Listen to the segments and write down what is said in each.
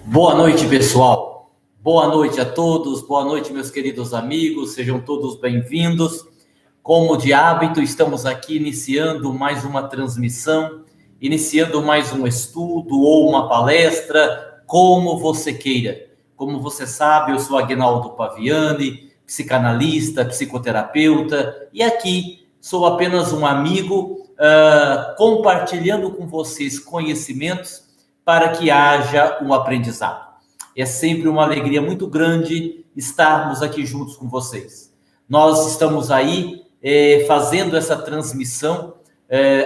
Boa noite, pessoal. Boa noite a todos. Boa noite, meus queridos amigos. Sejam todos bem-vindos. Como de hábito, estamos aqui iniciando mais uma transmissão, iniciando mais um estudo ou uma palestra, como você queira. Como você sabe, eu sou Aguinaldo Paviani, psicanalista, psicoterapeuta, e aqui sou apenas um amigo compartilhando com vocês conhecimentos para que haja um aprendizado. É sempre uma alegria muito grande estarmos aqui juntos com vocês. Nós estamos aí fazendo essa transmissão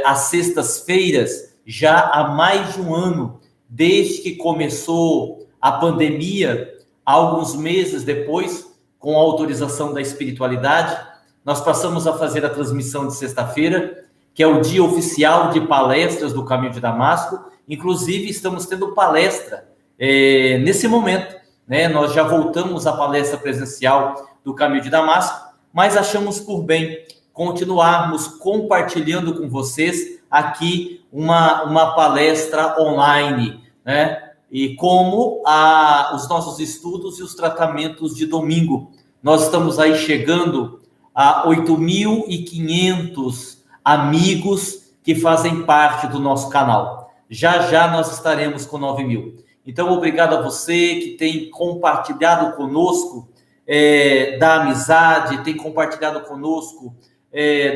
às sextas-feiras já há mais de um ano, desde que começou a pandemia, alguns meses depois, com a autorização da espiritualidade, nós passamos a fazer a transmissão de sexta-feira, que é o dia oficial de palestras do Caminho de Damasco. Inclusive, estamos tendo palestra nesse momento, né? Nós já voltamos à palestra presencial do Caminho de Damasco, mas achamos por bem continuarmos compartilhando com vocês aqui uma palestra online, né? E como os nossos estudos e os tratamentos de domingo. Nós estamos aí chegando a 8.500 amigos que fazem parte do nosso canal. Já nós estaremos com 9.000. Então, obrigado a você que tem compartilhado conosco da amizade, tem compartilhado conosco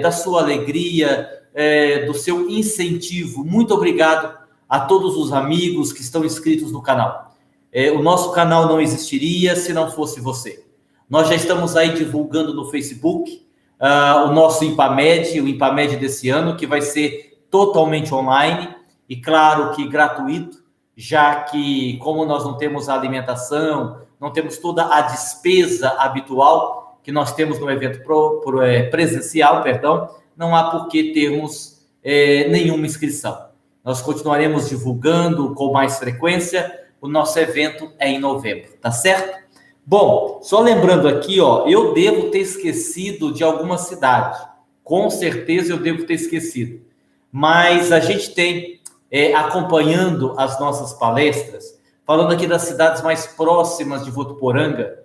da sua alegria, do seu incentivo. Muito obrigado a todos os amigos que estão inscritos no canal. O nosso canal não existiria se não fosse você. Nós já estamos aí divulgando no Facebook o nosso IMPAMED, o IMPAMED desse ano, que vai ser totalmente online e, claro, que gratuito, já que, como nós não temos a alimentação, não temos toda a despesa habitual que nós temos no evento presencial, não há por que termos nenhuma inscrição. Nós continuaremos divulgando com mais frequência. O nosso evento é em novembro, tá certo? Bom, só lembrando aqui, eu devo ter esquecido de alguma cidade. Com certeza eu devo ter esquecido. Mas a gente tem, acompanhando as nossas palestras, falando aqui das cidades mais próximas de Votuporanga,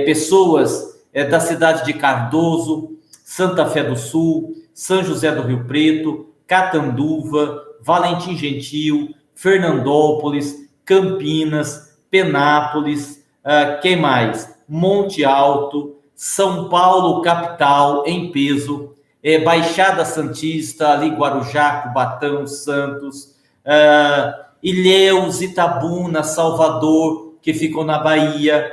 pessoas da cidade de Cardoso, Santa Fé do Sul, São José do Rio Preto, Catanduva, Valentim Gentil, Fernandópolis, Campinas, Penápolis, quem mais? Monte Alto, São Paulo, capital, em peso, Baixada Santista, ali Guarujá, Cubatão, Santos, Ilhéus, Itabuna, Salvador, que ficam na Bahia,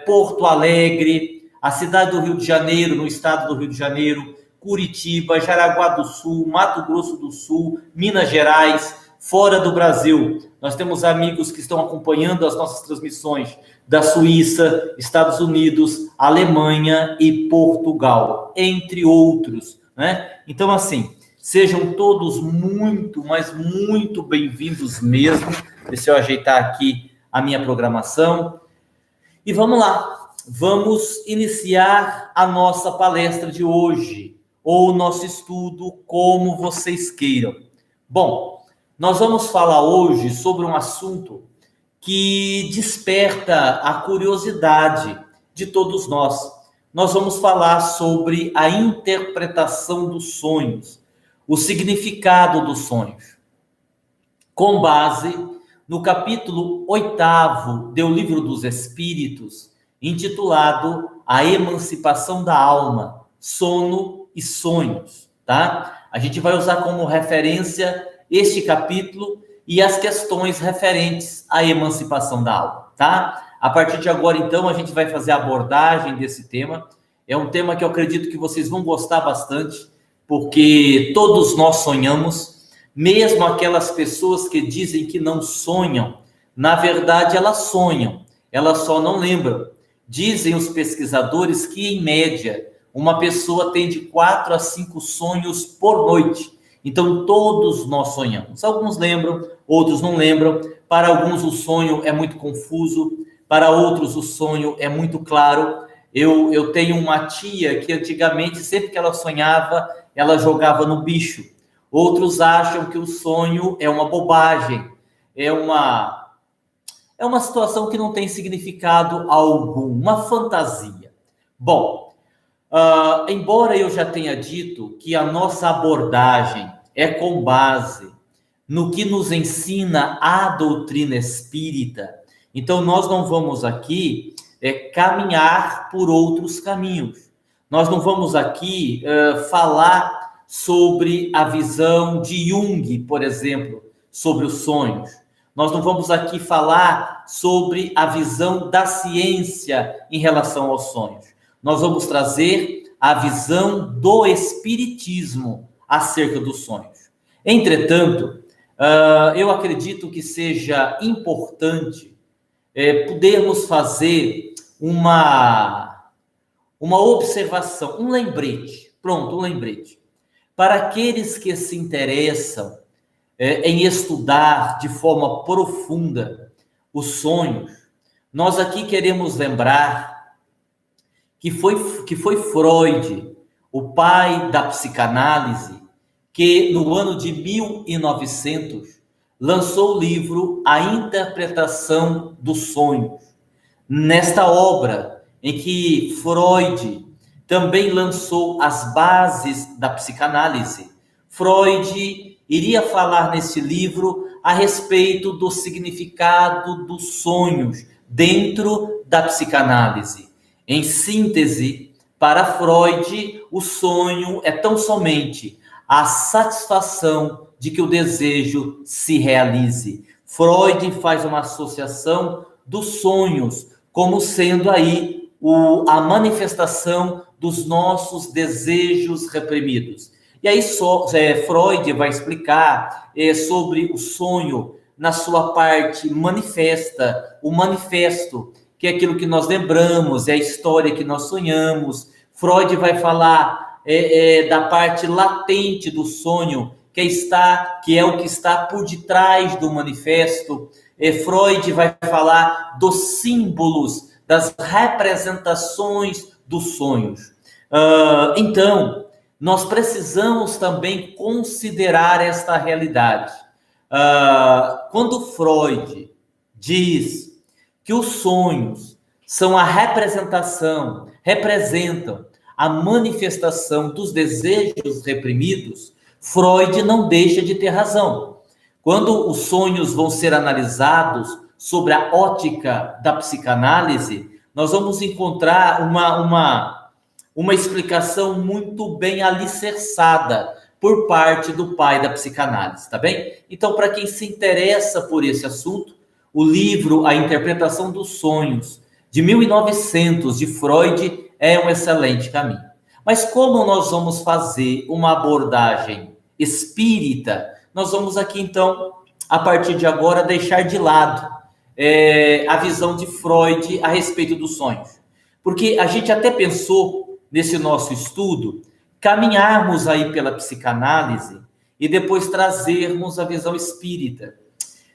Porto Alegre, a cidade do Rio de Janeiro, no estado do Rio de Janeiro, Curitiba, Jaraguá do Sul, Mato Grosso do Sul, Minas Gerais, fora do Brasil. Nós temos amigos que estão acompanhando as nossas transmissões da Suíça, Estados Unidos, Alemanha e Portugal, entre outros, né? Então, assim, sejam todos muito, mas muito bem-vindos mesmo. Deixa eu ajeitar aqui a minha programação. E vamos lá, vamos iniciar a nossa palestra de hoje, ou nosso estudo, como vocês queiram. Bom, nós vamos falar hoje sobre um assunto que desperta a curiosidade de todos nós. Nós vamos falar sobre a interpretação dos sonhos, o significado dos sonhos, com base no capítulo 8º do Livro dos Espíritos, intitulado A Emancipação da Alma, Sono e Sonhos, tá? A gente vai usar como referência este capítulo e as questões referentes à emancipação da alma, tá? A partir de agora, então, a gente vai fazer a abordagem desse tema. É um tema que eu acredito que vocês vão gostar bastante, porque todos nós sonhamos, mesmo aquelas pessoas que dizem que não sonham, na verdade elas sonham, elas só não lembram. Dizem os pesquisadores que, em média, uma pessoa tem de 4 a 5 sonhos por noite. Então, todos nós sonhamos. Alguns lembram, outros não lembram. Para alguns, o sonho é muito confuso. Para outros, o sonho é muito claro. Eu tenho uma tia que antigamente, sempre que ela sonhava, ela jogava no bicho. Outros acham que o sonho é uma bobagem, é uma situação que não tem significado algum, uma fantasia. Bom, embora eu já tenha dito que a nossa abordagem é com base no que nos ensina a doutrina espírita, então nós não vamos aqui caminhar por outros caminhos. Nós não vamos aqui falar sobre a visão de Jung, por exemplo, sobre os sonhos. Nós não vamos aqui falar sobre a visão da ciência em relação aos sonhos. Nós vamos trazer a visão do espiritismo acerca dos sonhos. Entretanto, eu acredito que seja importante podermos fazer uma observação, um lembrete. Pronto, um lembrete. Para aqueles que se interessam em estudar de forma profunda os sonhos, nós aqui queremos lembrar que foi Freud, o pai da psicanálise, que no ano de 1900 lançou o livro A Interpretação dos Sonhos. Nesta obra, em que Freud também lançou as bases da psicanálise, Freud iria falar nesse livro a respeito do significado dos sonhos dentro da psicanálise. Em síntese, para Freud, o sonho é tão somente a satisfação de que o desejo se realize. Freud faz uma associação dos sonhos como sendo aí a manifestação dos nossos desejos reprimidos. E aí Freud vai explicar sobre o sonho na sua parte manifesta, o manifesto, que é aquilo que nós lembramos, é a história que nós sonhamos. Freud vai falar da parte latente do sonho, que é o que está por detrás do manifesto. Freud vai falar dos símbolos, das representações dos sonhos. Então, nós precisamos também considerar esta realidade. Quando Freud diz que os sonhos são representam a manifestação dos desejos reprimidos, Freud não deixa de ter razão. Quando os sonhos vão ser analisados sobre a ótica da psicanálise, nós vamos encontrar uma explicação muito bem alicerçada por parte do pai da psicanálise, tá bem? Então, para quem se interessa por esse assunto, o livro A Interpretação dos Sonhos, de 1900, de Freud, é um excelente caminho. Mas como nós vamos fazer uma abordagem espírita, nós vamos aqui, então, a partir de agora, deixar de lado a visão de Freud a respeito dos sonhos. Porque a gente até pensou, nesse nosso estudo, caminharmos aí pela psicanálise e depois trazermos a visão espírita.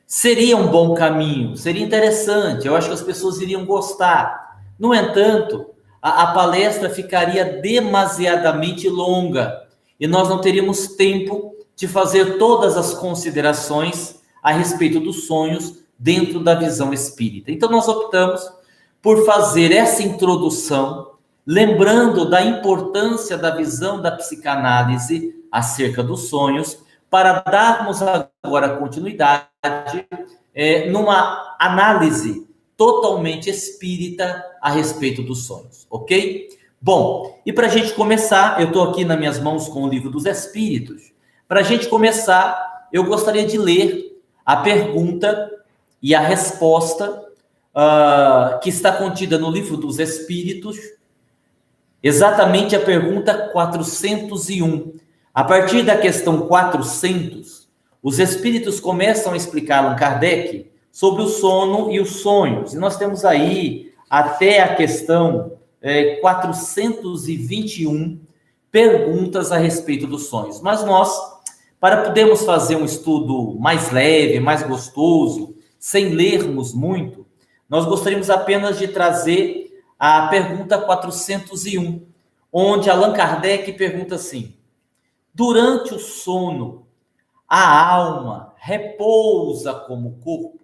Seria um bom caminho, seria interessante, eu acho que as pessoas iriam gostar. No entanto, a palestra ficaria demasiadamente longa e nós não teríamos tempo de fazer todas as considerações a respeito dos sonhos dentro da visão espírita. Então, nós optamos por fazer essa introdução, lembrando da importância da visão da psicanálise acerca dos sonhos, para darmos agora continuidade numa análise totalmente espírita a respeito dos sonhos, ok? Bom, e para a gente começar, eu estou aqui nas minhas mãos com o Livro dos Espíritos. Para a gente começar, eu gostaria de ler a pergunta e a resposta que está contida no Livro dos Espíritos, exatamente a pergunta 401. A partir da questão 400, os espíritos começam a explicar a Allan Kardec sobre o sono e os sonhos. E nós temos aí até a questão 421 perguntas a respeito dos sonhos. Mas nós, para podermos fazer um estudo mais leve, mais gostoso, sem lermos muito, nós gostaríamos apenas de trazer a pergunta 401, onde Allan Kardec pergunta assim: durante o sono, a alma repousa como o corpo?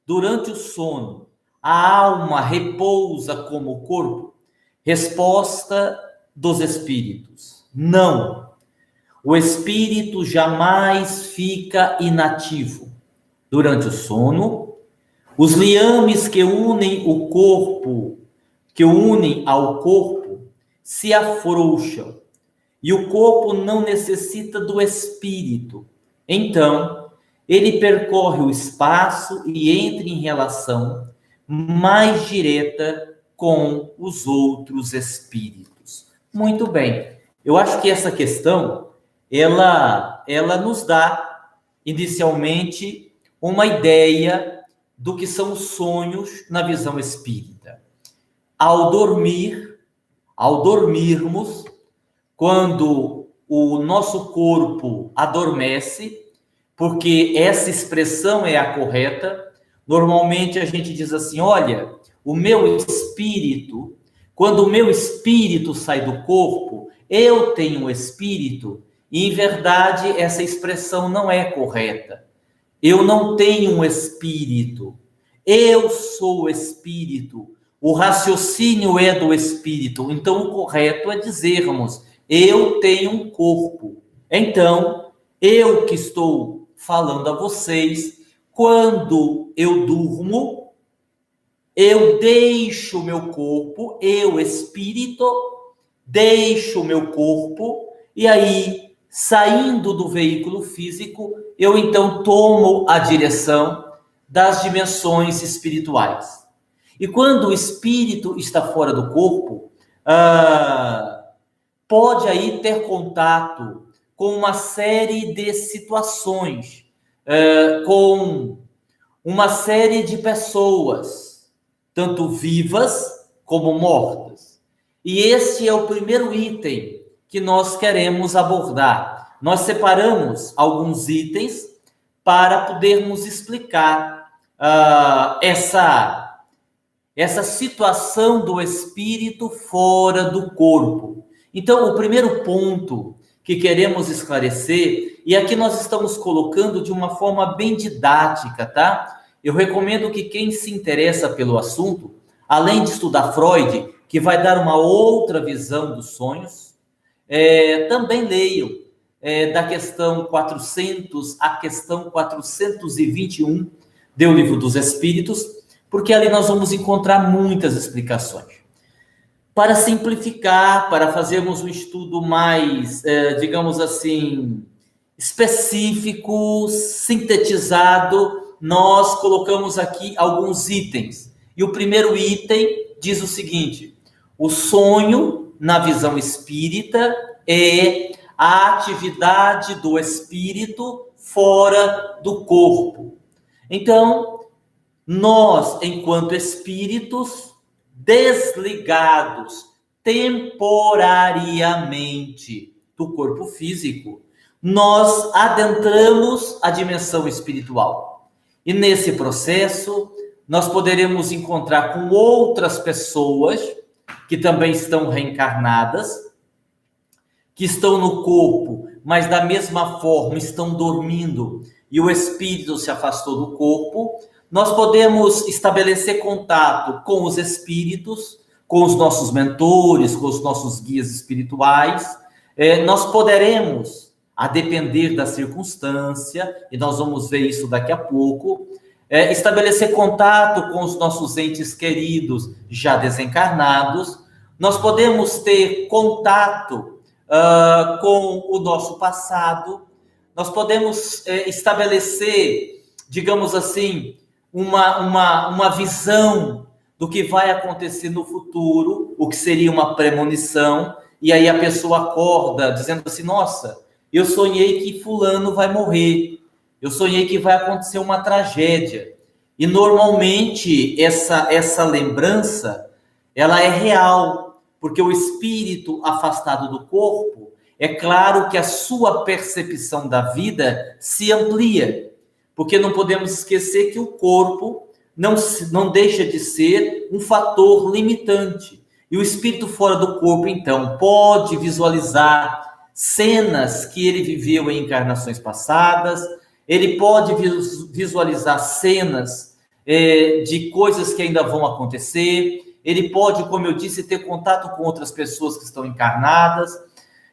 Durante o sono, a alma repousa como o corpo? Resposta dos espíritos: não. O espírito jamais fica inativo. Durante o sono, os liames que unem o corpo, que unem ao corpo, se afrouxam e o corpo não necessita do espírito. Então, ele percorre o espaço e entra em relação mais direta com os outros espíritos. Muito bem. Eu acho que essa questão, ela nos dá, inicialmente, uma ideia do que são os sonhos na visão espírita. Ao dormirmos, quando o nosso corpo adormece, porque essa expressão é a correta, normalmente a gente diz assim: olha, o meu espírito, quando o meu espírito sai do corpo, eu tenho um espírito, e em verdade essa expressão não é correta. Eu não tenho um espírito, eu sou o espírito, o raciocínio é do espírito. Então o correto é dizermos: eu tenho um corpo. Então, eu que estou falando a vocês, quando eu durmo, eu deixo o meu corpo, eu, espírito, deixo o meu corpo, e aí, saindo do veículo físico, eu então tomo a direção das dimensões espirituais. E quando o espírito está fora do corpo, pode aí ter contato com uma série de situações, com uma série de pessoas, tanto vivas como mortas. E esse é o primeiro item que nós queremos abordar. Nós separamos alguns itens para podermos explicar essa situação do espírito fora do corpo. Então, o primeiro ponto que queremos esclarecer, e aqui nós estamos colocando de uma forma bem didática, tá? Eu recomendo que quem se interessa pelo assunto, além de estudar Freud, que vai dar uma outra visão dos sonhos, também leiam da questão 400 à questão 421 do Livro dos Espíritos, porque ali nós vamos encontrar muitas explicações. Para simplificar, para fazermos um estudo mais, digamos assim, específico, sintetizado, nós colocamos aqui alguns itens. E o primeiro item diz o seguinte: o sonho, na visão espírita, é a atividade do espírito fora do corpo. Então, nós, enquanto espíritos desligados temporariamente do corpo físico, nós adentramos a dimensão espiritual. E nesse processo, nós poderemos encontrar com outras pessoas que também estão reencarnadas, que estão no corpo, mas da mesma forma estão dormindo e o espírito se afastou do corpo. Nós podemos estabelecer contato com os espíritos, com os nossos mentores, com os nossos guias espirituais. Nós poderemos, a depender da circunstância, e nós vamos ver isso daqui a pouco, estabelecer contato com os nossos entes queridos já desencarnados. Nós podemos ter contato com o nosso passado. Nós podemos estabelecer, digamos assim, uma visão do que vai acontecer no futuro, o que seria uma premonição, e aí a pessoa acorda dizendo assim: nossa, eu sonhei que fulano vai morrer, eu sonhei que vai acontecer uma tragédia. E normalmente essa lembrança, ela é real, porque o espírito afastado do corpo, é claro que a sua percepção da vida se amplia, porque não podemos esquecer que o corpo, não deixa de ser um fator limitante. E o espírito fora do corpo, então, pode visualizar cenas que ele viveu em encarnações passadas, ele pode visualizar cenas de coisas que ainda vão acontecer, ele pode, como eu disse, ter contato com outras pessoas que estão encarnadas,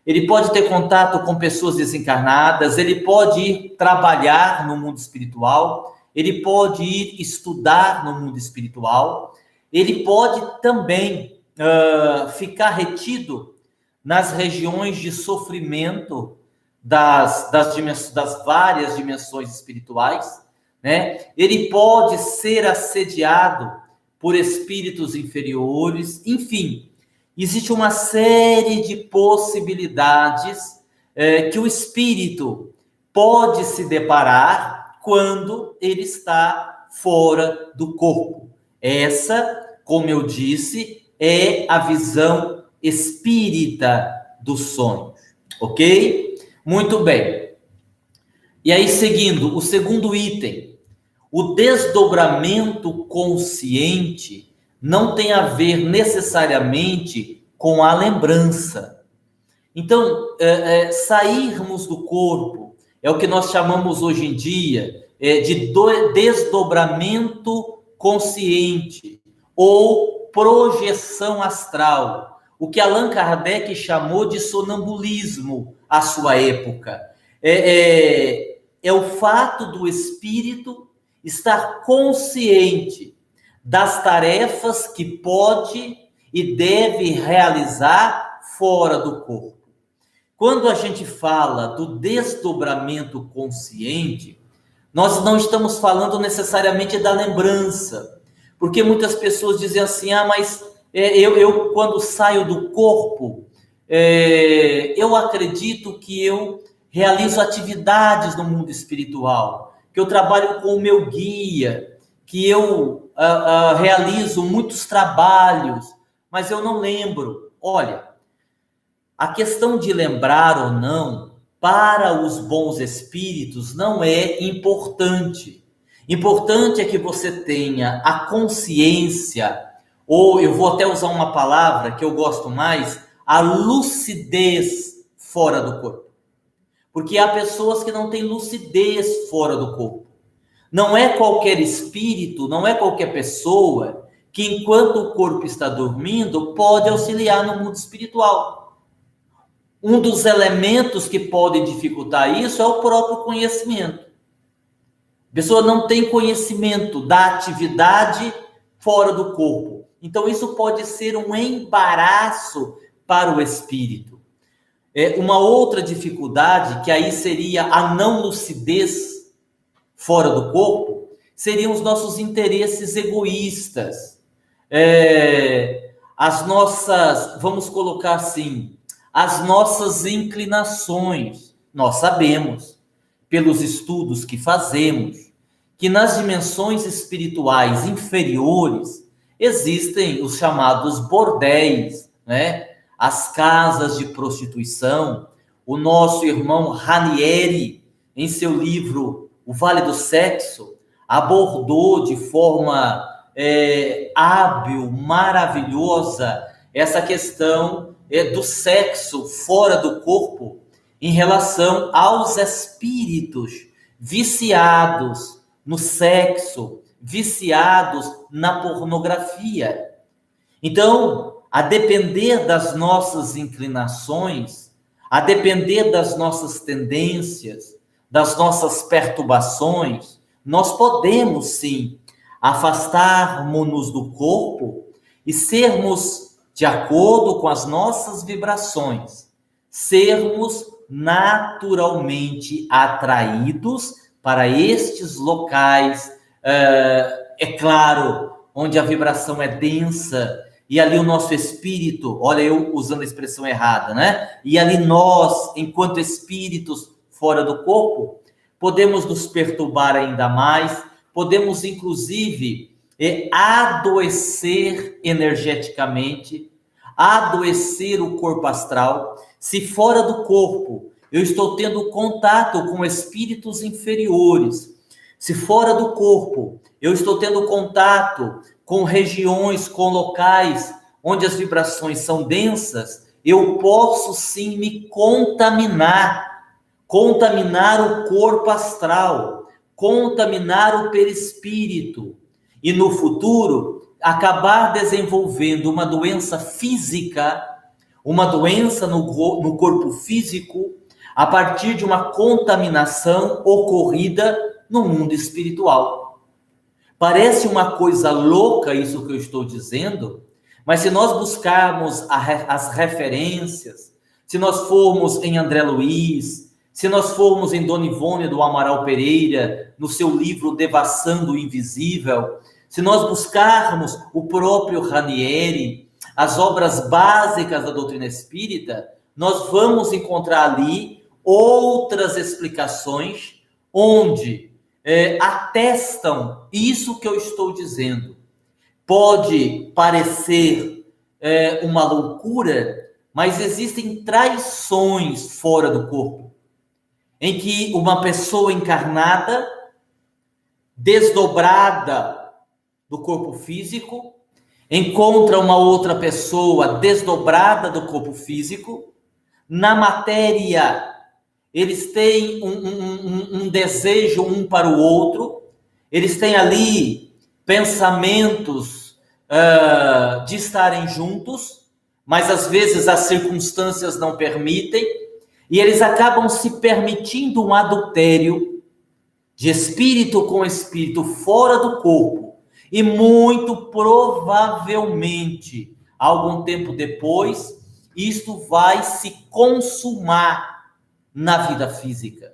ele pode ter contato com pessoas desencarnadas, ele pode ir trabalhar no mundo espiritual, ele pode ir estudar no mundo espiritual, ele pode também ficar retido nas regiões de sofrimento das várias dimensões espirituais, né? Ele pode ser assediado por espíritos inferiores, enfim, existe uma série de possibilidades que o espírito pode se deparar quando ele está fora do corpo. Essa, como eu disse, é a visão espírita dos sonhos, ok? Muito bem. E aí, seguindo, o segundo item, o desdobramento consciente não tem a ver necessariamente com a lembrança. Então, sairmos do corpo é o que nós chamamos hoje em dia de desdobramento consciente ou projeção astral, o que Allan Kardec chamou de sonambulismo à sua época. É o fato do espírito estar consciente das tarefas que pode e deve realizar fora do corpo. Quando a gente fala do desdobramento consciente, nós não estamos falando necessariamente da lembrança, porque muitas pessoas dizem assim, mas eu quando saio do corpo, eu acredito que eu realizo atividades no mundo espiritual, que eu trabalho com o meu guia, que eu realizo muitos trabalhos, mas eu não lembro. Olha, a questão de lembrar ou não, para os bons espíritos, não é importante. Importante é que você tenha a consciência, ou eu vou até usar uma palavra que eu gosto mais, a lucidez fora do corpo. Porque há pessoas que não têm lucidez fora do corpo. Não é qualquer espírito, não é qualquer pessoa que, enquanto o corpo está dormindo, pode auxiliar no mundo espiritual. Um dos elementos que podem dificultar isso é o próprio conhecimento. A pessoa não tem conhecimento da atividade fora do corpo. Então, isso pode ser um embaraço para o espírito. Uma outra dificuldade, que aí seria a não lucidez fora do corpo, seriam os nossos interesses egoístas. As nossas, vamos colocar assim, as nossas inclinações. Nós sabemos, pelos estudos que fazemos, que nas dimensões espirituais inferiores existem os chamados bordéis, né? As casas de prostituição. O nosso irmão Ranieri, em seu livro O Vale do Sexo, abordou de forma hábil, maravilhosa, essa questão do sexo fora do corpo em relação aos espíritos viciados no sexo, viciados na pornografia. Então, a depender das nossas inclinações, a depender das nossas tendências, das nossas perturbações, nós podemos sim afastarmos-nos do corpo e sermos, de acordo com as nossas vibrações, sermos naturalmente atraídos para estes locais, é claro, onde a vibração é densa, e ali o nosso espírito, olha eu usando a expressão errada, né? E ali nós, enquanto espíritos fora do corpo, podemos nos perturbar ainda mais, podemos inclusive adoecer energeticamente, adoecer o corpo astral. Se fora do corpo eu estou tendo contato com espíritos inferiores, Se fora do corpo eu estou tendo contato com regiões, com locais onde as vibrações são densas, eu posso sim me contaminar o corpo astral, contaminar o perispírito e no futuro acabar desenvolvendo uma doença física, uma doença no corpo físico, a partir de uma contaminação ocorrida no mundo espiritual. Parece uma coisa louca isso que eu estou dizendo, mas se nós buscarmos as referências, se nós formos em André Luiz, se nós formos em Dona Ivone do Amaral Pereira, no seu livro Devassando o Invisível, se nós buscarmos o próprio Ranieri, as obras básicas da doutrina espírita, nós vamos encontrar ali outras explicações onde atestam isso que eu estou dizendo. Pode parecer uma loucura, mas existem traições fora do corpo, em que uma pessoa encarnada, desdobrada do corpo físico, encontra uma outra pessoa desdobrada do corpo físico. Na matéria, eles têm um desejo um para o outro, eles têm ali pensamentos de estarem juntos, mas às vezes as circunstâncias não permitem, e eles acabam se permitindo um adultério de espírito com espírito fora do corpo, e muito provavelmente, algum tempo depois, isto vai se consumar na vida física.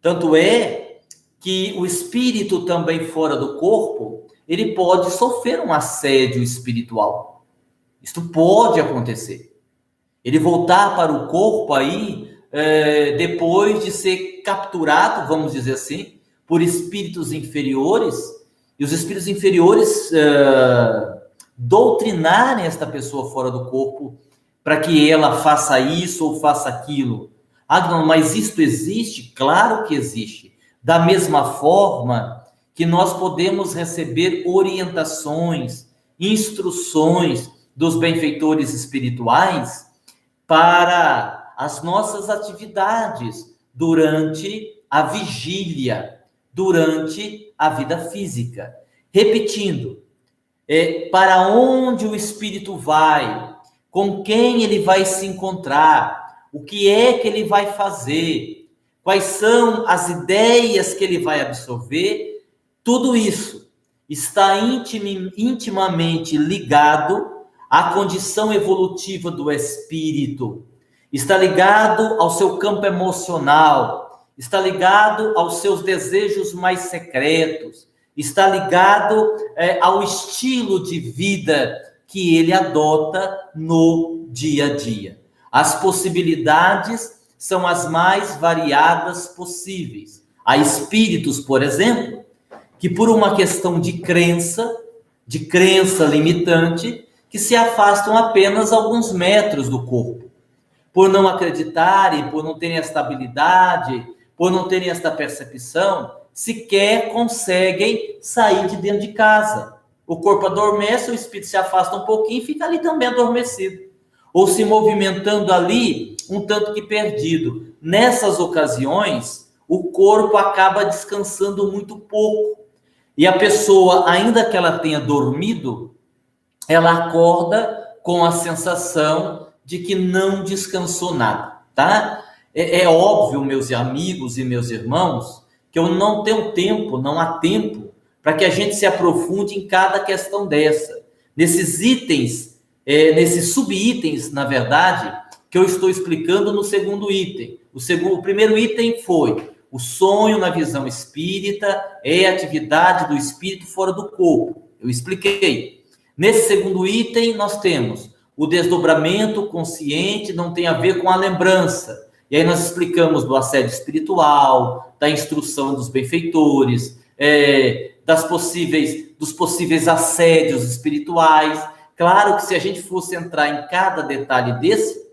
Tanto é que o espírito também fora do corpo, ele pode sofrer um assédio espiritual. Isto pode acontecer. Ele voltar para o corpo aí, depois de ser capturado, vamos dizer assim, por espíritos inferiores, e os espíritos inferiores doutrinarem esta pessoa fora do corpo para que ela faça isso ou faça aquilo. Ah, não, mas isto existe? Claro que existe. Da mesma forma que nós podemos receber orientações, instruções dos benfeitores espirituais para as nossas atividades durante a vigília, durante a vida física. Repetindo, para onde o espírito vai, com quem ele vai se encontrar, o que é que ele vai fazer, quais são as ideias que ele vai absorver, tudo isso está intimamente ligado à condição evolutiva do espírito, está ligado ao seu campo emocional, está ligado aos seus desejos mais secretos, está ligado ao estilo de vida que ele adota no dia a dia. As possibilidades são as mais variadas possíveis. Há espíritos, por exemplo, que por uma questão de crença limitante, que se afastam apenas alguns metros do corpo. Por não acreditarem, por não terem esta habilidade, por não terem esta percepção, sequer conseguem sair de dentro de casa. O corpo adormece, o espírito se afasta um pouquinho e fica ali também adormecido, ou se movimentando ali um tanto que perdido. Nessas ocasiões, o corpo acaba descansando muito pouco. E a pessoa, ainda que ela tenha dormido, ela acorda com a sensação de que não descansou nada, tá? É óbvio, meus amigos e meus irmãos, que eu não tenho tempo, não há tempo para que a gente se aprofunde em cada questão dessa. Nesses itens, nesses subitens, na verdade, que eu estou explicando no segundo item. O primeiro item foi: o sonho na visão espírita é a atividade do espírito fora do corpo. Eu expliquei. Nesse segundo item, nós temos o desdobramento consciente, não tem a ver com a lembrança. E aí nós explicamos do assédio espiritual, da instrução dos benfeitores, dos possíveis assédios espirituais. Claro que se a gente fosse entrar em cada detalhe desse,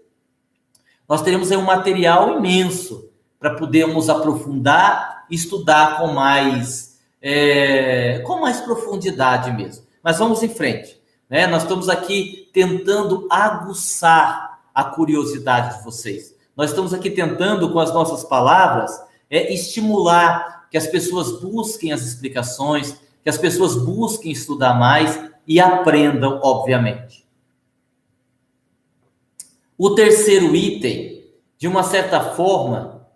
nós teríamos aí um material imenso para podermos aprofundar estudar com mais profundidade mesmo. Mas vamos em frente, né? Nós estamos aqui tentando aguçar a curiosidade de vocês. Nós estamos aqui tentando, com as nossas palavras, estimular que as pessoas busquem as explicações, que as pessoas busquem estudar mais e aprendam, obviamente. O terceiro item, de uma certa forma,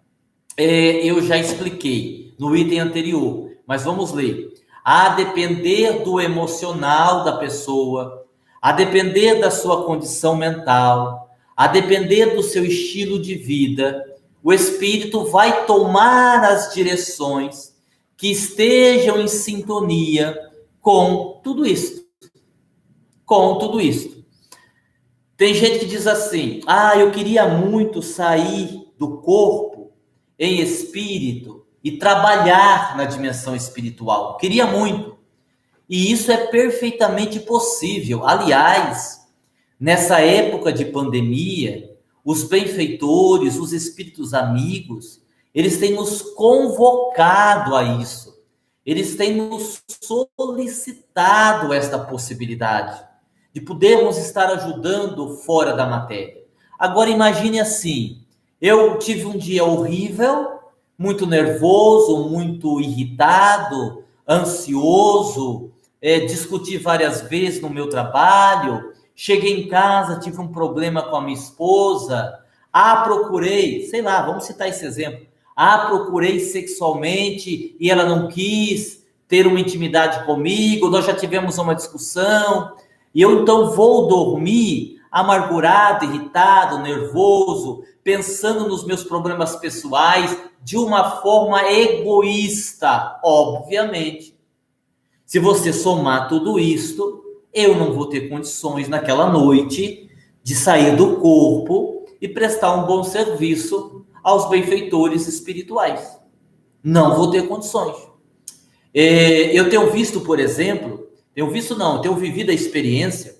eu já expliquei no item anterior, mas vamos ler. A depender do emocional da pessoa, a depender da sua condição mental, a depender do seu estilo de vida, o espírito vai tomar as direções que estejam em sintonia com tudo isso. Com tudo isso. Tem gente que diz assim: eu queria muito sair do corpo em espírito e trabalhar na dimensão espiritual. Queria muito. E isso é perfeitamente possível. Aliás, nessa época de pandemia, os benfeitores, os espíritos amigos, eles têm nos convocado a isso. Eles têm nos solicitado esta possibilidade de podermos estar ajudando fora da matéria. Agora imagine assim, eu tive um dia horrível, muito nervoso, muito irritado, ansioso, discuti várias vezes no meu trabalho, cheguei em casa, tive um problema com a minha esposa, procurei, sei lá, vamos citar esse exemplo, procurei sexualmente e ela não quis ter uma intimidade comigo, nós já tivemos uma discussão, e eu então vou dormir amargurado, irritado, nervoso, pensando nos meus problemas pessoais de uma forma egoísta, obviamente. Se você somar tudo isto, eu não vou ter condições naquela noite de sair do corpo e prestar um bom serviço aos benfeitores espirituais. Não vou ter condições. Eu tenho visto, por exemplo, tenho vivido a experiência.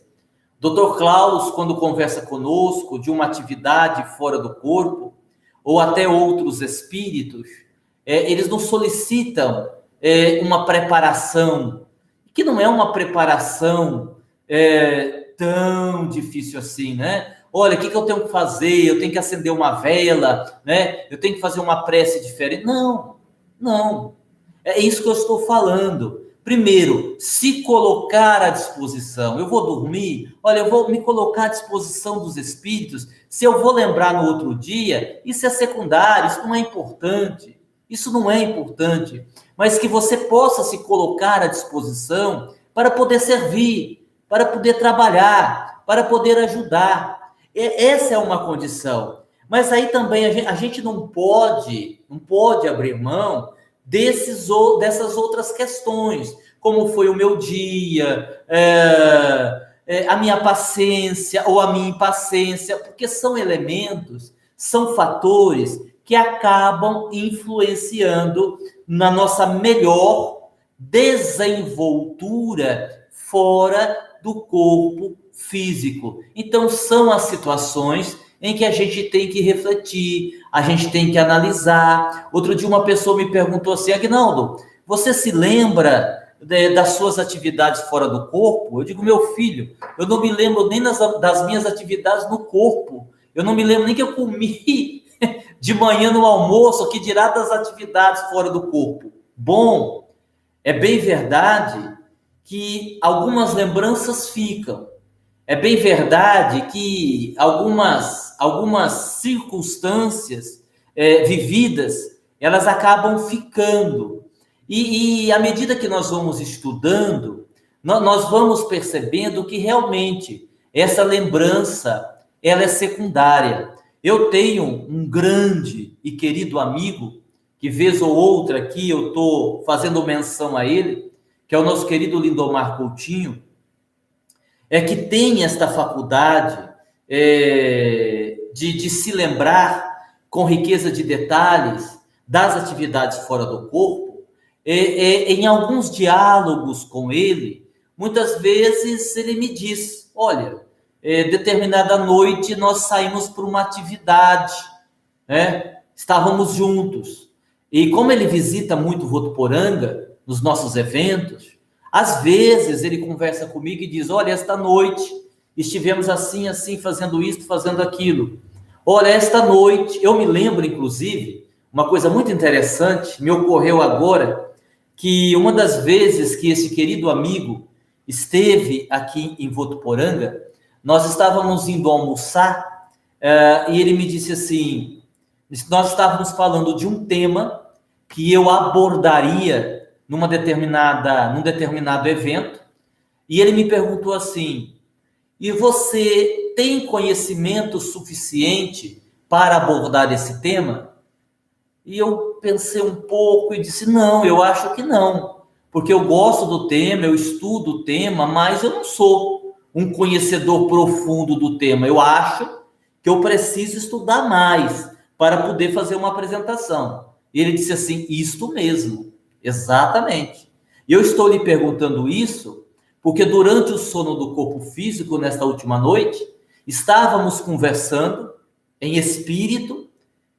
Dr. Klaus, quando conversa conosco de uma atividade fora do corpo, ou até outros espíritos, eles nos solicitam uma preparação, que não é uma preparação tão difícil assim, né? Olha, o que eu tenho que fazer? Eu tenho que acender uma vela, né? Eu tenho que fazer uma prece diferente. Não. É isso que eu estou falando. Primeiro, se colocar à disposição. Eu vou dormir, olha, eu vou me colocar à disposição dos espíritos. Se eu vou lembrar no outro dia, isso é secundário, isso não é importante. Isso não é importante. Mas que você possa se colocar à disposição para poder servir, para poder trabalhar, para poder ajudar. Essa é uma condição. Mas aí também a gente não pode abrir mão dessas outras questões, como foi o meu dia, a minha paciência ou a minha impaciência, porque são elementos, são fatores que acabam influenciando na nossa melhor desenvoltura fora do corpo físico. Então, são as situações em que a gente tem que refletir, a gente tem que analisar. Outro dia uma pessoa me perguntou assim: Aguinaldo, você se lembra das suas atividades fora do corpo? Eu digo: meu filho, eu não me lembro nem das minhas atividades no corpo. Eu não me lembro nem que eu comi de manhã no almoço, que dirá das atividades fora do corpo. Bom, é bem verdade que algumas lembranças ficam. É bem verdade que algumas circunstâncias vividas, elas acabam ficando. E à medida que nós vamos estudando, nós vamos percebendo que realmente essa lembrança, ela é secundária. Eu tenho um grande e querido amigo, que vez ou outra aqui eu estou fazendo menção a ele, que é o nosso querido Lindomar Coutinho, que tem esta faculdade de se lembrar com riqueza de detalhes das atividades fora do corpo. Em alguns diálogos com ele, muitas vezes ele me diz: olha, determinada noite nós saímos para uma atividade, né? Estávamos juntos, E como ele visita muito Votuporanga, nos nossos eventos, às vezes ele conversa comigo e diz, olha, esta noite estivemos assim, assim, fazendo isto, fazendo aquilo. Olha, esta noite, eu me lembro, inclusive, uma coisa muito interessante, me ocorreu agora, que uma das vezes que esse querido amigo esteve aqui em Votuporanga, nós estávamos indo almoçar, e ele me disse assim, nós estávamos falando de um tema que eu abordaria num determinado evento, e ele me perguntou assim, e você tem conhecimento suficiente para abordar esse tema? E eu pensei um pouco e disse, não, eu acho que não, porque eu gosto do tema, eu estudo o tema, mas eu não sou um conhecedor profundo do tema. Eu acho que eu preciso estudar mais para poder fazer uma apresentação. E ele disse assim, isto mesmo, exatamente. E eu estou lhe perguntando isso porque durante o sono do corpo físico, nesta última noite, estávamos conversando em espírito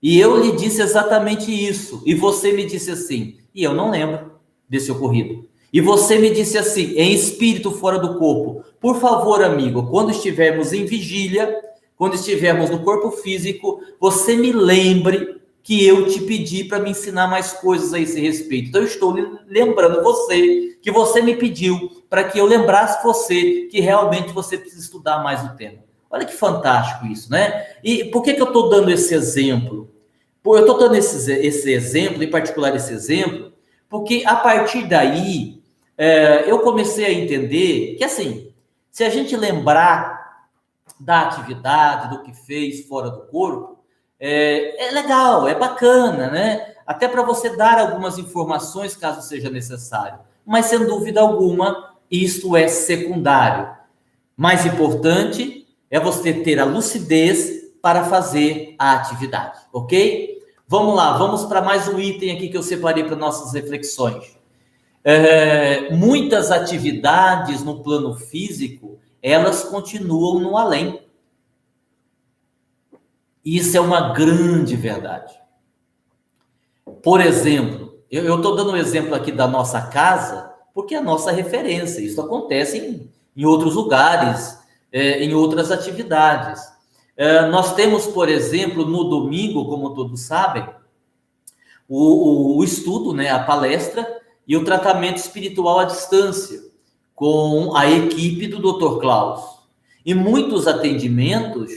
e eu lhe disse exatamente isso. E você me disse assim, e eu não lembro desse ocorrido. E você me disse assim, em espírito fora do corpo, por favor, amigo, quando estivermos em vigília, quando estivermos no corpo físico, você me lembre que eu te pedi para me ensinar mais coisas a esse respeito. Então, eu estou lembrando você, que você me pediu para que eu lembrasse você que realmente você precisa estudar mais o tema. Olha que fantástico isso, né? E por que eu estou dando esse exemplo? Eu estou dando esse exemplo, em particular esse exemplo, porque a partir daí, eu comecei a entender que, assim, se a gente lembrar da atividade, do que fez fora do corpo, é legal, é bacana, né? Até para você dar algumas informações, caso seja necessário. Mas, sem dúvida alguma, isto é secundário. Mais importante é você ter a lucidez para fazer a atividade, ok? Vamos lá, vamos para mais um item aqui que eu separei para nossas reflexões. Muitas atividades no plano físico, elas continuam no além. Isso é uma grande verdade. Por exemplo, eu estou dando um exemplo aqui da nossa casa, porque é a nossa referência. Isso acontece em outros lugares, em outras atividades. Nós temos, por exemplo, no domingo, como todos sabem, o estudo, né, a palestra e o tratamento espiritual à distância, com a equipe do Dr. Klaus. E muitos atendimentos,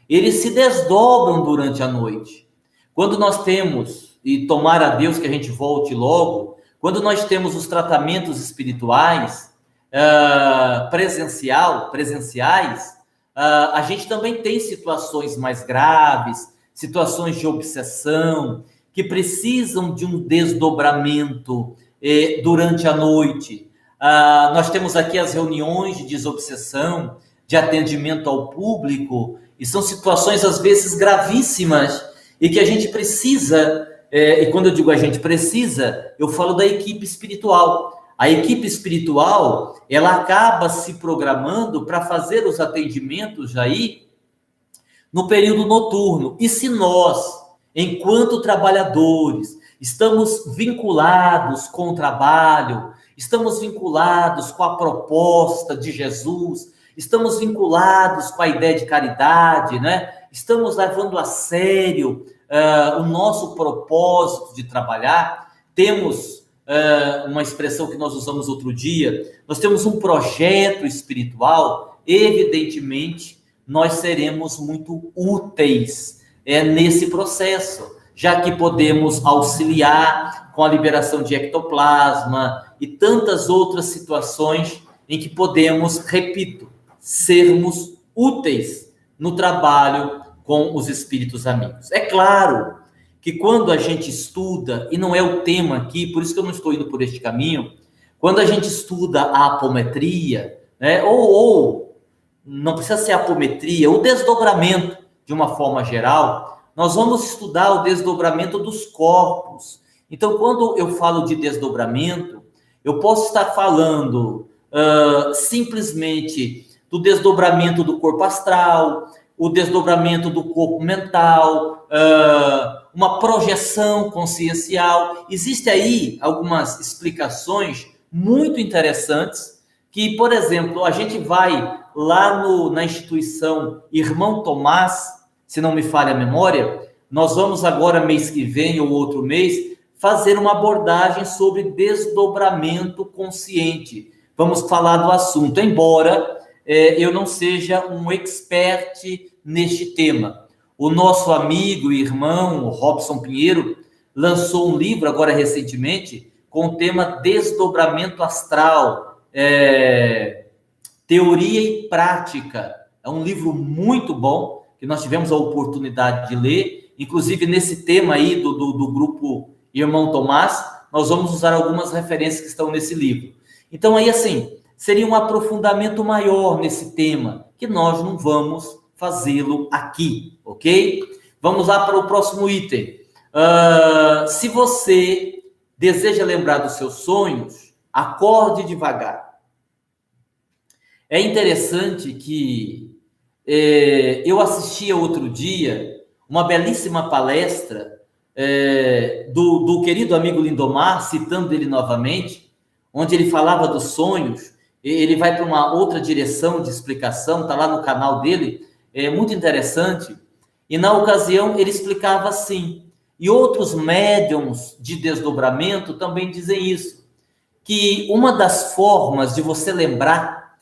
eles se desdobram durante a noite. Quando nós temos, e tomara a Deus que a gente volte logo, quando nós temos os tratamentos espirituais presenciais, a gente também tem situações mais graves, situações de obsessão, que precisam de um desdobramento durante a noite. Nós temos aqui as reuniões de desobsessão, de atendimento ao público, e são situações, às vezes, gravíssimas, e que a gente precisa, e quando eu digo a gente precisa, eu falo da equipe espiritual. A equipe espiritual, ela acaba se programando para fazer os atendimentos aí no período noturno. E se nós, enquanto trabalhadores, estamos vinculados com o trabalho, estamos vinculados com a proposta de Jesus, estamos vinculados com a ideia de caridade, né? Estamos levando a sério o nosso propósito de trabalhar, temos uma expressão que nós usamos outro dia, nós temos um projeto espiritual, evidentemente, nós seremos muito úteis nesse processo, já que podemos auxiliar com a liberação de ectoplasma e tantas outras situações em que podemos, repito, sermos úteis no trabalho com os espíritos amigos. É claro que quando a gente estuda, e não é o tema aqui, por isso que eu não estou indo por este caminho, quando a gente estuda a apometria, né, ou não precisa ser apometria, o desdobramento de uma forma geral, nós vamos estudar o desdobramento dos corpos. Então, quando eu falo de desdobramento, eu posso estar falando simplesmente do desdobramento do corpo astral, o desdobramento do corpo mental, uma projeção consciencial. Existem aí algumas explicações muito interessantes que, por exemplo, a gente vai lá na instituição Irmão Tomás, se não me falha a memória, nós vamos agora, mês que vem ou outro mês, fazer uma abordagem sobre desdobramento consciente. Vamos falar do assunto, embora eu não seja um expert neste tema. O nosso amigo e irmão, Robson Pinheiro, lançou um livro, agora recentemente, com o tema Desdobramento Astral, Teoria e Prática. É um livro muito bom, que nós tivemos a oportunidade de ler. Inclusive, nesse tema aí do grupo Irmão Tomás, nós vamos usar algumas referências que estão nesse livro. Então, aí, assim, seria um aprofundamento maior nesse tema, que nós não vamos fazê-lo aqui, ok? Vamos lá para o próximo item. Se você deseja lembrar dos seus sonhos, acorde devagar. É interessante que eu assistia outro dia uma belíssima palestra do querido amigo Lindomar, citando ele novamente, onde ele falava dos sonhos. Ele vai para uma outra direção de explicação, está lá no canal dele, é muito interessante. E na ocasião ele explicava assim, e outros médiums de desdobramento também dizem isso, que uma das formas de você lembrar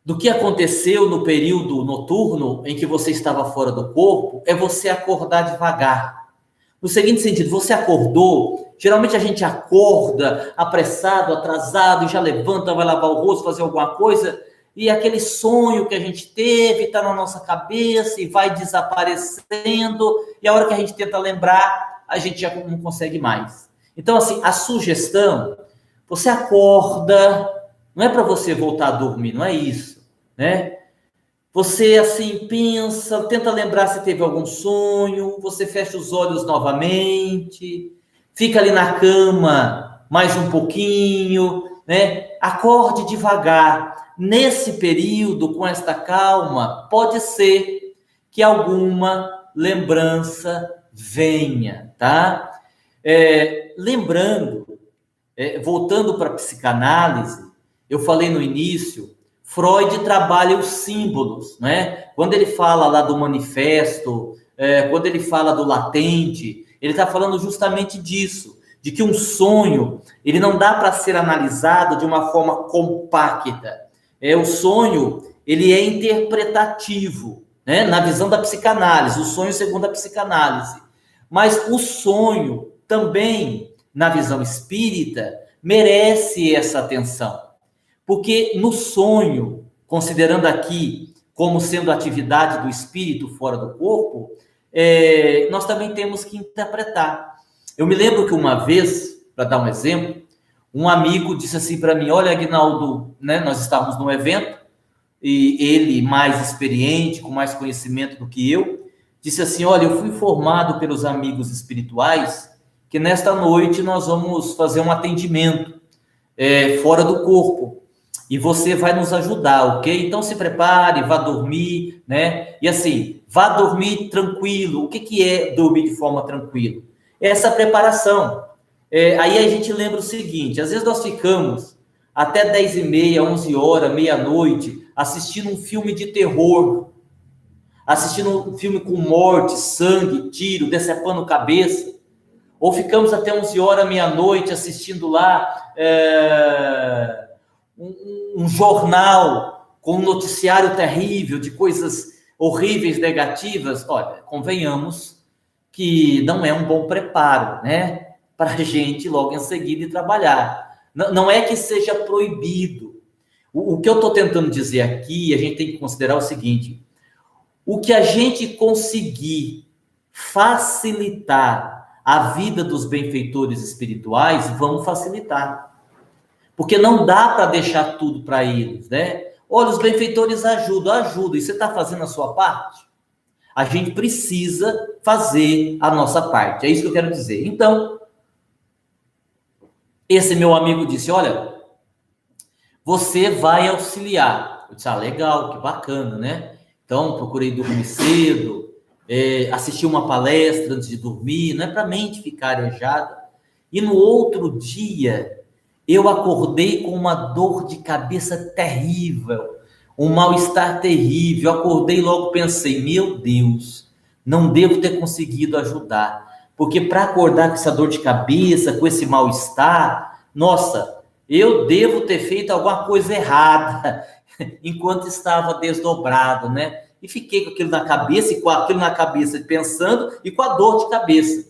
do que aconteceu no período noturno em que você estava fora do corpo é você acordar devagar. No seguinte sentido, você acordou, geralmente a gente acorda apressado, atrasado, e já levanta, vai lavar o rosto, fazer alguma coisa, e aquele sonho que a gente teve está na nossa cabeça e vai desaparecendo, e a hora que a gente tenta lembrar, a gente já não consegue mais. Então, assim, a sugestão, você acorda, não é para você voltar a dormir, não é isso, né? Você, assim, pensa, tenta lembrar se teve algum sonho, você fecha os olhos novamente, fica ali na cama mais um pouquinho, né? Acorde devagar. Nesse período, com esta calma, pode ser que alguma lembrança venha, tá? Lembrando, voltando para a psicanálise, eu falei no início, Freud trabalha os símbolos, né? Quando ele fala lá do manifesto, quando ele fala do latente, ele está falando justamente disso, de que um sonho, ele não dá para ser analisado de uma forma compacta. O sonho, ele é interpretativo, né? Na visão da psicanálise, o sonho segundo a psicanálise. Mas o sonho também, na visão espírita, merece essa atenção. Porque no sonho, considerando aqui como sendo atividade do espírito fora do corpo, nós também temos que interpretar. Eu me lembro que uma vez, para dar um exemplo, um amigo disse assim para mim, olha, Aguinaldo, né, nós estávamos num evento, e ele, mais experiente, com mais conhecimento do que eu, disse assim, olha, eu fui informado pelos amigos espirituais que nesta noite nós vamos fazer um atendimento fora do corpo. E você vai nos ajudar, ok? Então se prepare, vá dormir, né? E assim, vá dormir tranquilo. O que é dormir de forma tranquila? Essa preparação. Aí a gente lembra o seguinte, às vezes nós ficamos até 10h30, 11 horas, meia-noite, assistindo um filme de terror, assistindo um filme com morte, sangue, tiro, decepando cabeça, ou ficamos até 11 horas, meia-noite, assistindo lá um jornal com um noticiário terrível de coisas horríveis, negativas. Olha, convenhamos que não é um bom preparo, né? Para a gente logo em seguida ir trabalhar. Não é que seja proibido. O que eu estou tentando dizer aqui, a gente tem que considerar o seguinte, o que a gente conseguir facilitar a vida dos benfeitores espirituais, vamos facilitar. Porque não dá para deixar tudo para eles, né? Olha, os benfeitores ajudam. E você está fazendo a sua parte? A gente precisa fazer a nossa parte. É isso que eu quero dizer. Então, esse meu amigo disse, olha, você vai auxiliar. Eu disse, legal, que bacana, né? Então, procurei dormir cedo, assistir uma palestra antes de dormir, não é para a mente ficar arejada. E no outro dia, eu acordei com uma dor de cabeça terrível, um mal-estar terrível. Eu acordei e logo pensei, meu Deus, não devo ter conseguido ajudar. Porque para acordar com essa dor de cabeça, com esse mal-estar, nossa, eu devo ter feito alguma coisa errada enquanto estava desdobrado, né? E fiquei com aquilo na cabeça, e com aquilo na cabeça pensando, e com a dor de cabeça.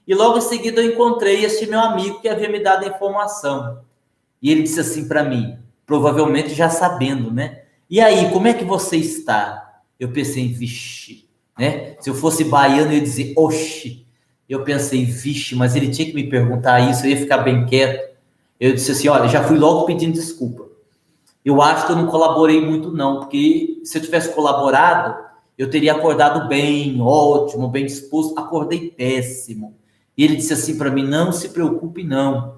E logo em seguida eu encontrei este meu amigo que havia me dado a informação. E ele disse assim para mim, provavelmente já sabendo, né? E aí, como é que você está? Eu pensei, vixe, né? Se eu fosse baiano, eu ia dizer, oxe. Eu pensei, vixe, mas ele tinha que me perguntar isso, eu ia ficar bem quieto. Eu disse assim, olha, já fui logo pedindo desculpa. Eu acho que eu não colaborei muito não, porque se eu tivesse colaborado, eu teria acordado bem, ótimo, bem disposto. Acordei péssimo. E ele disse assim para mim, não se preocupe não.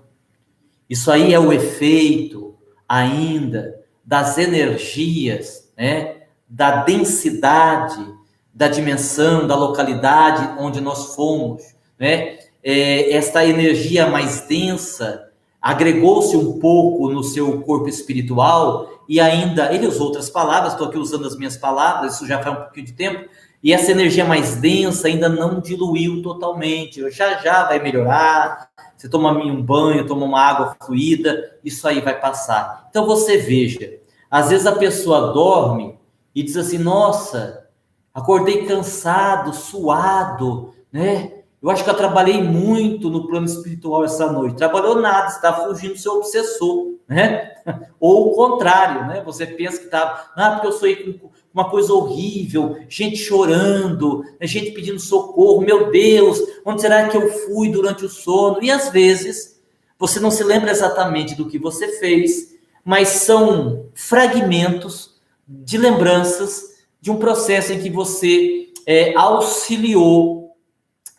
Isso aí é o efeito ainda das energias, né? Da densidade, da dimensão, da localidade onde nós fomos, né? Esta energia mais densa agregou-se um pouco no seu corpo espiritual e ainda, ele usou outras palavras, estou aqui usando as minhas palavras, isso já faz um pouquinho de tempo, e essa energia mais densa ainda não diluiu totalmente, já vai melhorar, você toma um banho, toma uma água fluida, isso aí vai passar. Então você veja, às vezes a pessoa dorme e diz assim, nossa, acordei cansado, suado, né? Eu acho que eu trabalhei muito no plano espiritual essa noite. Trabalhou nada, está fugindo do seu obsessor, né? Ou o contrário, né? Você pensa que está, porque eu sonhei com uma coisa horrível, gente chorando, gente pedindo socorro, meu Deus, onde será que eu fui durante o sono? E às vezes você não se lembra exatamente do que você fez, mas são fragmentos de lembranças de um processo em que você auxiliou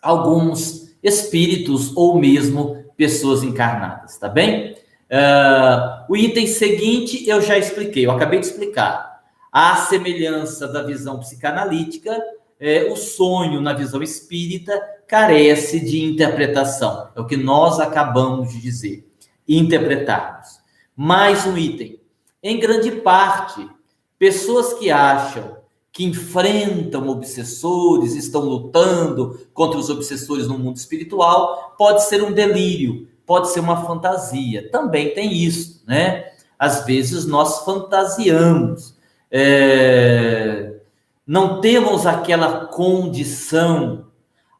alguns espíritos ou mesmo pessoas encarnadas, tá bem? O item seguinte eu já expliquei, eu acabei de explicar. À semelhança da visão psicanalítica, o sonho na visão espírita carece de interpretação. É o que nós acabamos de dizer, interpretarmos. Mais um item. Em grande parte, pessoas que acham que enfrentam obsessores, estão lutando contra os obsessores no mundo espiritual, pode ser um delírio, pode ser uma fantasia. Também tem isso, né? Às vezes nós fantasiamos, não temos aquela condição,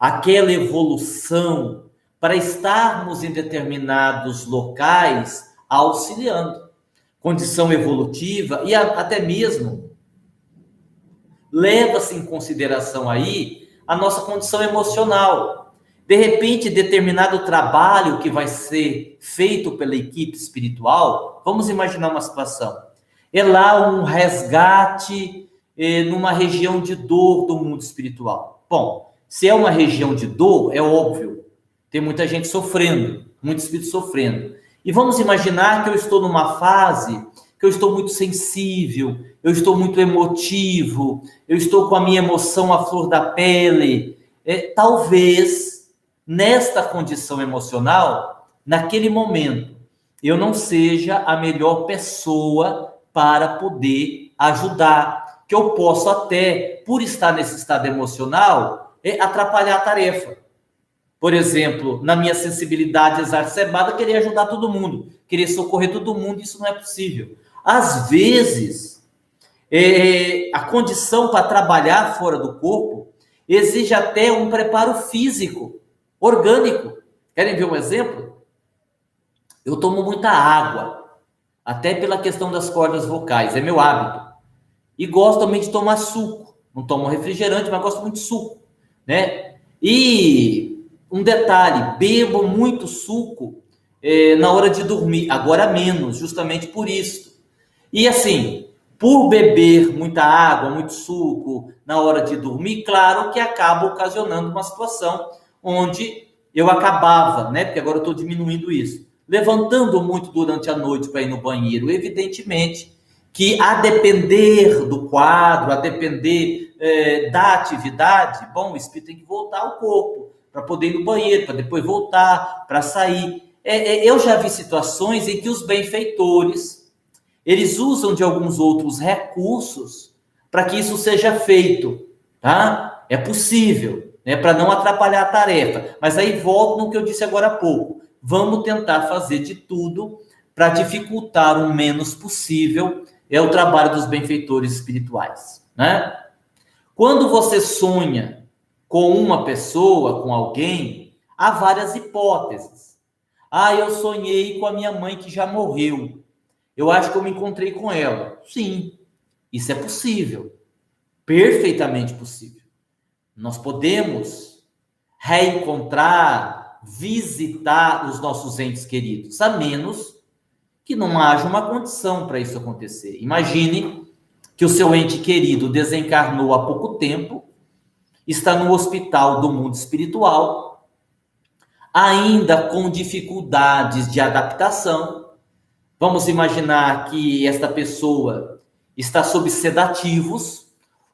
aquela evolução para estarmos em determinados locais auxiliando. Condição evolutiva e até mesmo leva-se em consideração aí a nossa condição emocional. De repente, determinado trabalho que vai ser feito pela equipe espiritual, vamos imaginar uma situação. É lá um resgate numa região de dor do mundo espiritual. Bom, se é uma região de dor, é óbvio, tem muita gente sofrendo, muito espírito sofrendo. E vamos imaginar que eu estou numa fase que eu estou muito sensível, eu estou muito emotivo, eu estou com a minha emoção à flor da pele. Talvez, nesta condição emocional, naquele momento, eu não seja a melhor pessoa para poder ajudar, que eu posso até, por estar nesse estado emocional, atrapalhar a tarefa. Por exemplo, na minha sensibilidade exacerbada, querer ajudar todo mundo, querer socorrer todo mundo, isso não é possível. Às vezes, a condição para trabalhar fora do corpo exige até um preparo físico, orgânico. Querem ver um exemplo? Eu tomo muita água, até pela questão das cordas vocais, é meu hábito. E gosto também de tomar suco. Não tomo refrigerante, mas gosto muito de suco, né? E um detalhe, bebo muito suco na hora de dormir, agora menos, justamente por isso. E assim, por beber muita água, muito suco na hora de dormir, claro que acaba ocasionando uma situação onde eu acabava, né? Porque agora eu estou diminuindo isso, levantando muito durante a noite para ir no banheiro. Evidentemente que a depender do quadro, a depender da atividade, bom, o espírito tem que voltar ao corpo, para poder ir no banheiro, para depois voltar, para sair. Eu já vi situações em que os benfeitores, eles usam de alguns outros recursos para que isso seja feito, tá? É possível, né, para não atrapalhar a tarefa. Mas aí volto no que eu disse agora há pouco. Vamos tentar fazer de tudo para dificultar o menos possível o trabalho dos benfeitores espirituais, né? Quando você sonha com uma pessoa, com alguém, há várias hipóteses. Eu sonhei com a minha mãe que já morreu. Eu acho que eu me encontrei com ela. Sim, isso é possível. Perfeitamente possível. Nós podemos reencontrar, visitar os nossos entes queridos, a menos que não haja uma condição para isso acontecer. Imagine que o seu ente querido desencarnou há pouco tempo, está no hospital do mundo espiritual, ainda com dificuldades de adaptação. Vamos imaginar que esta pessoa está sob sedativos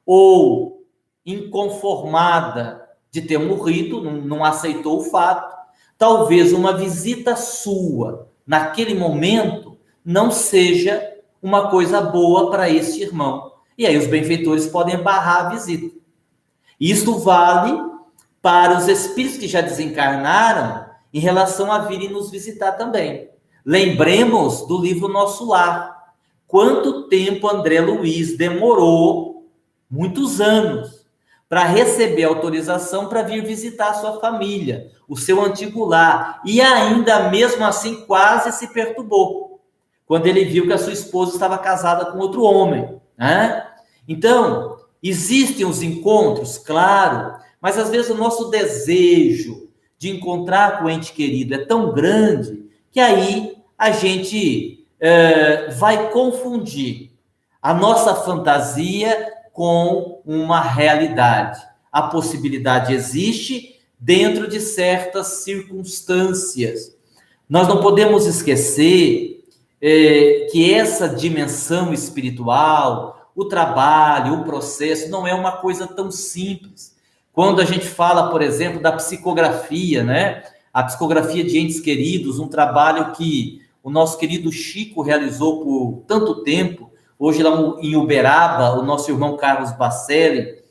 ou inconformada de ter morrido, não aceitou o fato. Talvez uma visita sua naquele momento não seja uma coisa boa para esse irmão. E aí os benfeitores podem barrar a visita. Isto vale para os espíritos que já desencarnaram em relação a virem nos visitar também. Lembremos do livro Nosso Lar. Quanto tempo André Luiz demorou, muitos anos, para receber autorização para vir visitar a sua família, o seu antigo lar, e ainda mesmo assim quase se perturbou, quando ele viu que a sua esposa estava casada com outro homem, né? Então, existem os encontros, claro, mas às vezes o nosso desejo de encontrar com o ente querido é tão grande que aí a gente vai confundir a nossa fantasia com uma realidade. A possibilidade existe dentro de certas circunstâncias. Nós não podemos esquecer que essa dimensão espiritual, o trabalho, o processo, não é uma coisa tão simples. Quando a gente fala, por exemplo, da psicografia, né? A psicografia de entes queridos, um trabalho que o nosso querido Chico realizou por tanto tempo. Hoje, lá em Uberaba, o nosso irmão Carlos Bacelli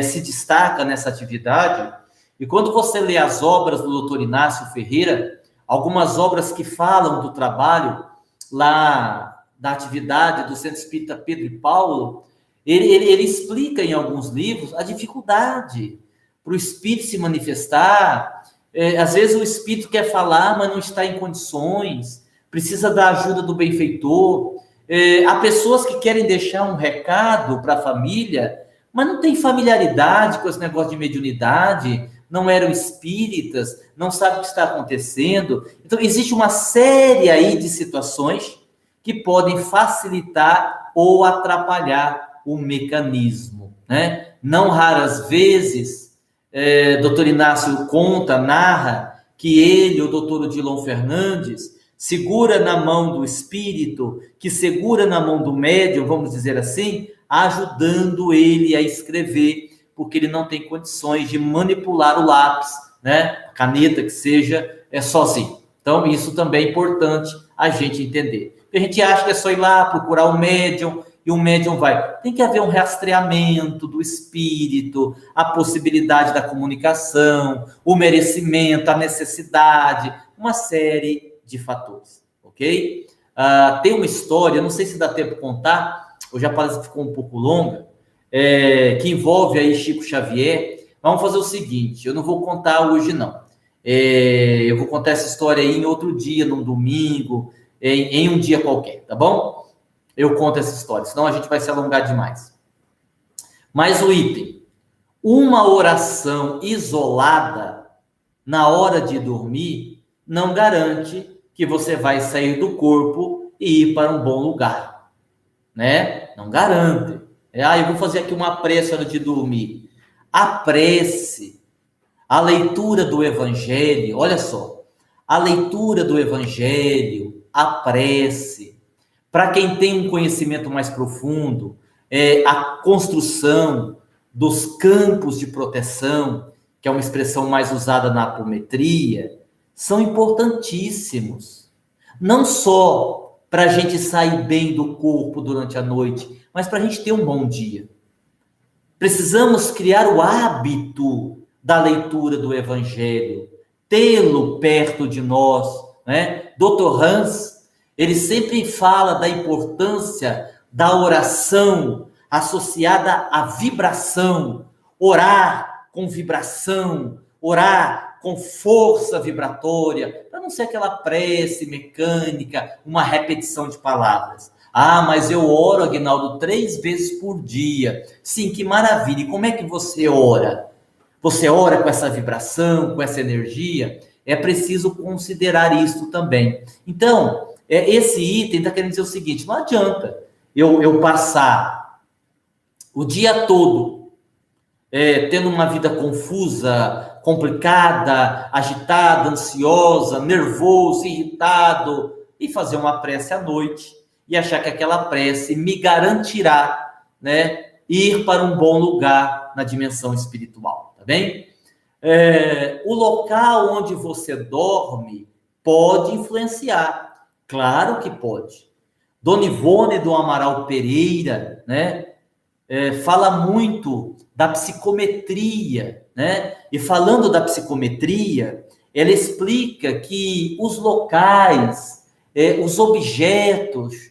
se destaca nessa atividade. E quando você lê as obras do Dr. Inácio Ferreira, algumas obras que falam do trabalho lá da atividade do Centro Espírita Pedro e Paulo, ele explica em alguns livros a dificuldade para o espírito se manifestar. Às vezes o espírito quer falar, mas não está em condições, precisa da ajuda do benfeitor. Há pessoas que querem deixar um recado para a família, mas não tem familiaridade com esse negócio de mediunidade, não eram espíritas, não sabem o que está acontecendo. Então, existe uma série aí de situações que podem facilitar ou atrapalhar o mecanismo, né? Não raras vezes, Dr. Inácio narra que ele, o Dr. Odilon Fernandes, segura na mão do espírito, que segura na mão do médium, vamos dizer assim, ajudando ele a escrever, porque ele não tem condições de manipular o lápis, né? A caneta que seja, sozinho. Então, isso também é importante a gente entender. Porque a gente acha que é só ir lá procurar o médium, e o médium vai. Tem que haver um rastreamento do espírito, a possibilidade da comunicação, o merecimento, a necessidade, uma série de fatores, ok? Tem uma história, não sei se dá tempo de contar, hoje a palestra ficou um pouco longa, que envolve aí Chico Xavier. Vamos fazer o seguinte, eu não vou contar hoje não, eu vou contar essa história aí em outro dia, num domingo, em um dia qualquer, tá bom? Eu conto essa história, senão a gente vai se alongar demais. Mas o item, uma oração isolada na hora de dormir não garante que você vai sair do corpo e ir para um bom lugar, né? Não garante. Eu vou fazer aqui uma prece antes de dormir. A prece, a leitura do Evangelho, olha só, a leitura do Evangelho, a prece, Para quem tem um conhecimento mais profundo, a construção dos campos de proteção, que é uma expressão mais usada na apometria, são importantíssimos. Não só para a gente sair bem do corpo durante a noite, mas para a gente ter um bom dia. Precisamos criar o hábito da leitura do Evangelho, tê-lo perto de nós, né? Dr. Hans, ele sempre fala da importância da oração associada à vibração, orar com vibração, orar com força vibratória, para não ser aquela prece mecânica, uma repetição de palavras. Ah, mas eu oro, Aguinaldo, 3 vezes por dia. Sim, que maravilha. E como é que você ora? Você ora com essa vibração, com essa energia? É preciso considerar isso também. Então, esse item está querendo dizer o seguinte: não adianta eu passar o dia todo tendo uma vida confusa, complicada, agitada, ansiosa, nervoso, irritado, e fazer uma prece à noite e achar que aquela prece me garantirá, né, ir para um bom lugar na dimensão espiritual, tá bem? O local onde você dorme pode influenciar, claro que pode. Dona Ivone do Amaral Pereira, né, fala muito da psicometria, né? E falando da psicometria, ela explica que os locais, os objetos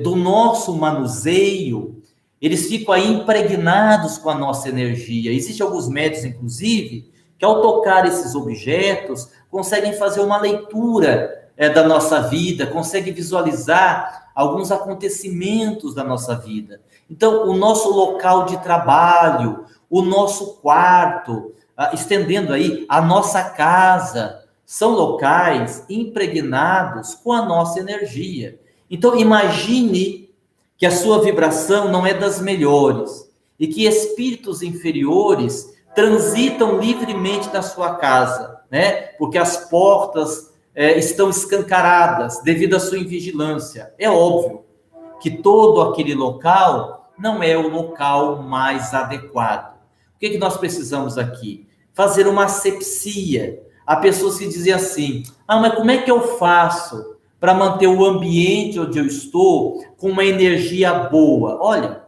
do nosso manuseio, eles ficam aí impregnados com a nossa energia. Existem alguns médiuns, inclusive, que ao tocar esses objetos, conseguem fazer uma leitura da nossa vida, conseguem visualizar alguns acontecimentos da nossa vida. Então, o nosso local de trabalho, o nosso quarto, estendendo aí a nossa casa, são locais impregnados com a nossa energia. Então, imagine que a sua vibração não é das melhores e que espíritos inferiores transitam livremente na sua casa, né? Porque as portas estão escancaradas devido à sua invigilância. É óbvio que todo aquele local não é o local mais adequado. O que nós precisamos aqui? Fazer uma asepsia. Há pessoas que dizem assim: mas como é que eu faço para manter o ambiente onde eu estou com uma energia boa? Olha,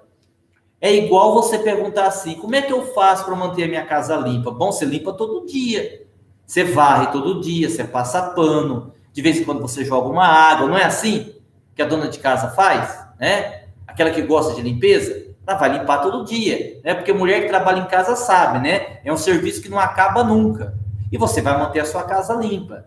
é igual você perguntar assim: como é que eu faço para manter a minha casa limpa? Bom, você limpa todo dia. Você varre todo dia, você passa pano. De vez em quando você joga uma água. Não é assim que a dona de casa faz, né? Aquela que gosta de limpeza, ela vai limpar todo dia, né? Porque mulher que trabalha em casa sabe, né? É um serviço que não acaba nunca. E você vai manter a sua casa limpa.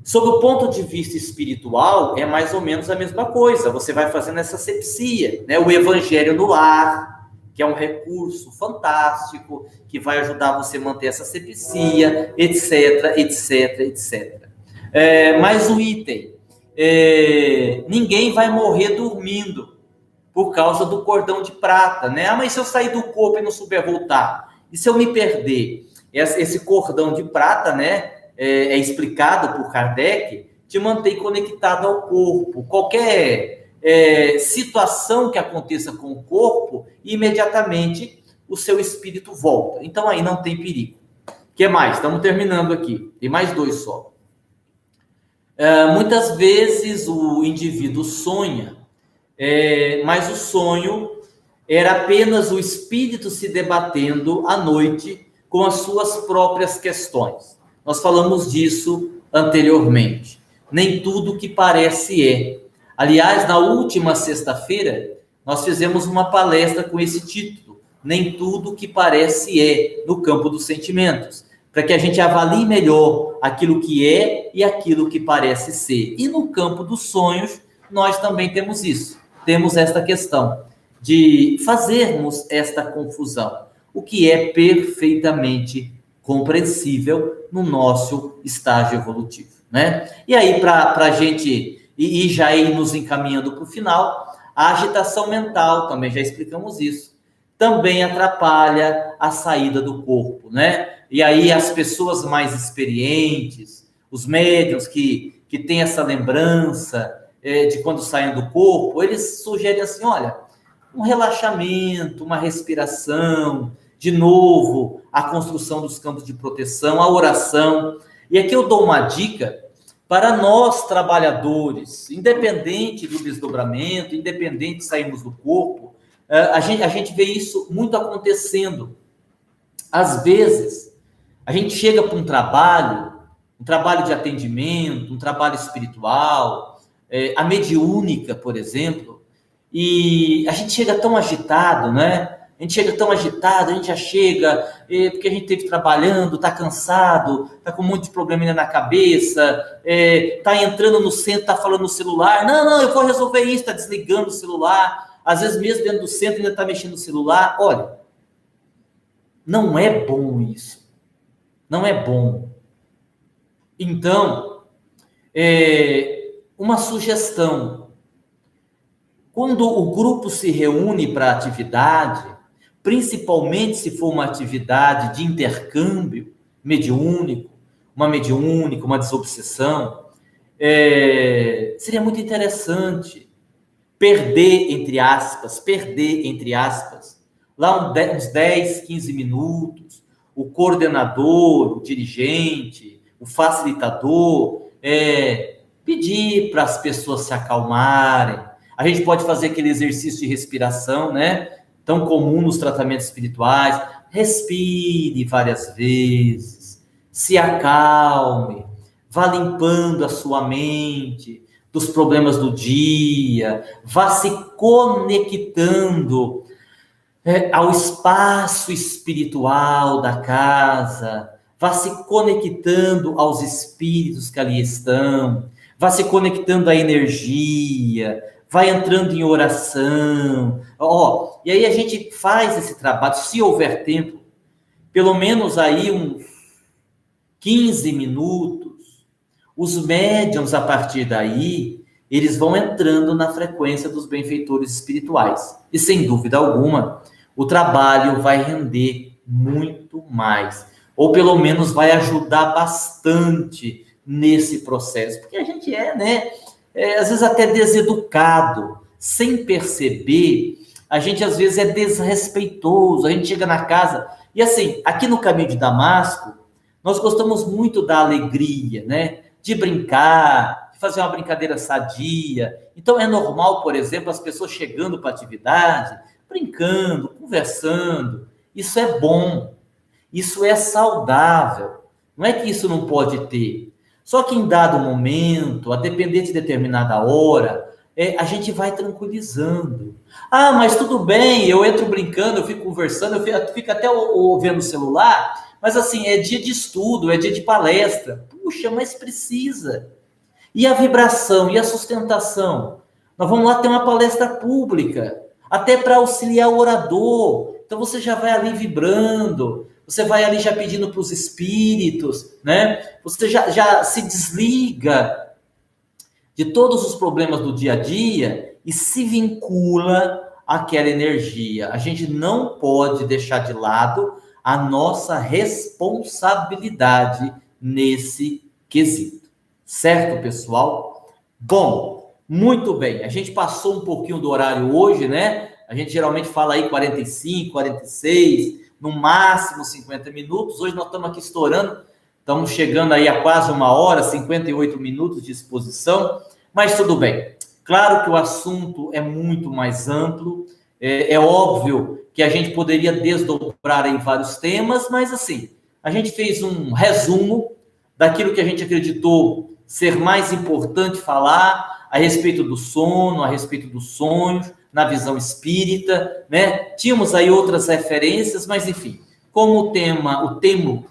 Sob o ponto de vista espiritual, é mais ou menos a mesma coisa. Você vai fazendo essa asepsia, né? O evangelho no lar, que é um recurso fantástico, que vai ajudar você a manter essa asepsia, etc, etc, etc. Mais um item. Ninguém vai morrer dormindo por causa do cordão de prata, né? Mas se eu sair do corpo e não souber voltar? E se eu me perder? Esse cordão de prata, né? É explicado por Kardec, te mantém conectado ao corpo. Qualquer situação que aconteça com o corpo, imediatamente o seu espírito volta. Então aí não tem perigo. O que mais? Estamos terminando aqui. Tem mais 2 só. Muitas vezes o indivíduo sonha, mas o sonho era apenas o espírito se debatendo à noite com as suas próprias questões. Nós falamos disso anteriormente. Nem tudo que parece é. Aliás, na última sexta-feira, nós fizemos uma palestra com esse título: Nem tudo que parece é, no campo dos sentimentos, para que a gente avalie melhor aquilo que é e aquilo que parece ser. E no campo dos sonhos, nós também temos isso. Temos esta questão de fazermos esta confusão, o que é perfeitamente compreensível no nosso estágio evolutivo, né? E aí, para a gente ir já ir nos encaminhando para o final, a agitação mental, também já explicamos isso, também atrapalha a saída do corpo, né? E aí as pessoas mais experientes, os médiuns que têm essa lembrança de quando saem do corpo, eles sugerem assim, olha, um relaxamento, uma respiração, de novo, a construção dos campos de proteção, a oração. E aqui eu dou uma dica para nós, trabalhadores, independente do desdobramento, independente de sairmos do corpo, a gente vê isso muito acontecendo. Às vezes, a gente chega para um trabalho de atendimento, um trabalho espiritual, a mediúnica, por exemplo, e a gente chega tão agitado, né? A gente chega tão agitado, a gente já chega, porque a gente esteve trabalhando, está cansado, está com um monte de probleminha na cabeça, está entrando no centro, está falando no celular, não, eu vou resolver isso, está desligando o celular, às vezes mesmo dentro do centro ainda está mexendo no celular. Olha, não é bom isso, não é bom. Então, uma sugestão, quando o grupo se reúne para atividade, principalmente se for uma atividade de intercâmbio mediúnico, uma desobsessão, seria muito interessante perder, entre aspas, lá uns 10, 15 minutos, o coordenador, o dirigente, o facilitador, pedir para as pessoas se acalmarem. A gente pode fazer aquele exercício de respiração, né? Tão comum nos tratamentos espirituais. Respire várias vezes, se acalme, vá limpando a sua mente dos problemas do dia, vá se conectando ao espaço espiritual da casa, vá se conectando aos espíritos que ali estão, vá se conectando à energia, vai entrando em oração. E aí a gente faz esse trabalho, se houver tempo, pelo menos aí uns 15 minutos, os médiuns, a partir daí, eles vão entrando na frequência dos benfeitores espirituais. E, sem dúvida alguma, o trabalho vai render muito mais. Ou, pelo menos, vai ajudar bastante nesse processo. Porque a gente às vezes até deseducado, sem perceber, a gente às vezes é desrespeitoso, a gente chega na casa, e assim, aqui no Caminho de Damasco, nós gostamos muito da alegria, né? De brincar, de fazer uma brincadeira sadia. Então é normal, por exemplo, as pessoas chegando para a atividade, brincando, conversando. Isso é bom, isso é saudável. Não é que isso não pode ter. Só que em dado momento, a depender de determinada hora, a gente vai tranquilizando. Ah, mas tudo bem, eu entro brincando, eu fico conversando, eu fico até vendo o celular, mas assim, é dia de estudo, é dia de palestra. Puxa, mas precisa. E a vibração, e a sustentação? Nós vamos lá ter uma palestra pública, até para auxiliar o orador. Então você já vai ali vibrando, você vai ali já pedindo para os espíritos, né? Você já se desliga de todos os problemas do dia a dia e se vincula àquela energia. A gente não pode deixar de lado a nossa responsabilidade nesse quesito. Certo, pessoal? Bom, muito bem. A gente passou um pouquinho do horário hoje, né? A gente geralmente fala aí 45, 46, no máximo 50 minutos. Hoje nós estamos aqui estourando, estamos chegando aí a quase 1h, 58 minutos de exposição, mas tudo bem. Claro que o assunto é muito mais amplo, é óbvio que a gente poderia desdobrar em vários temas, mas assim, a gente fez um resumo daquilo que a gente acreditou ser mais importante falar a respeito do sono, a respeito dos sonhos, na visão espírita, né? Tínhamos aí outras referências, mas enfim, como o tempo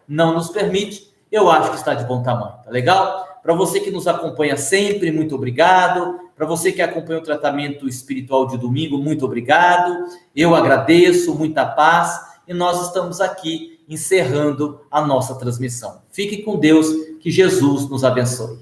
não nos permite, eu acho que está de bom tamanho, tá legal? Para você que nos acompanha sempre, muito obrigado. Para você que acompanha o tratamento espiritual de domingo, muito obrigado. Eu agradeço, muita paz, e nós estamos aqui encerrando a nossa transmissão. Fique com Deus, que Jesus nos abençoe.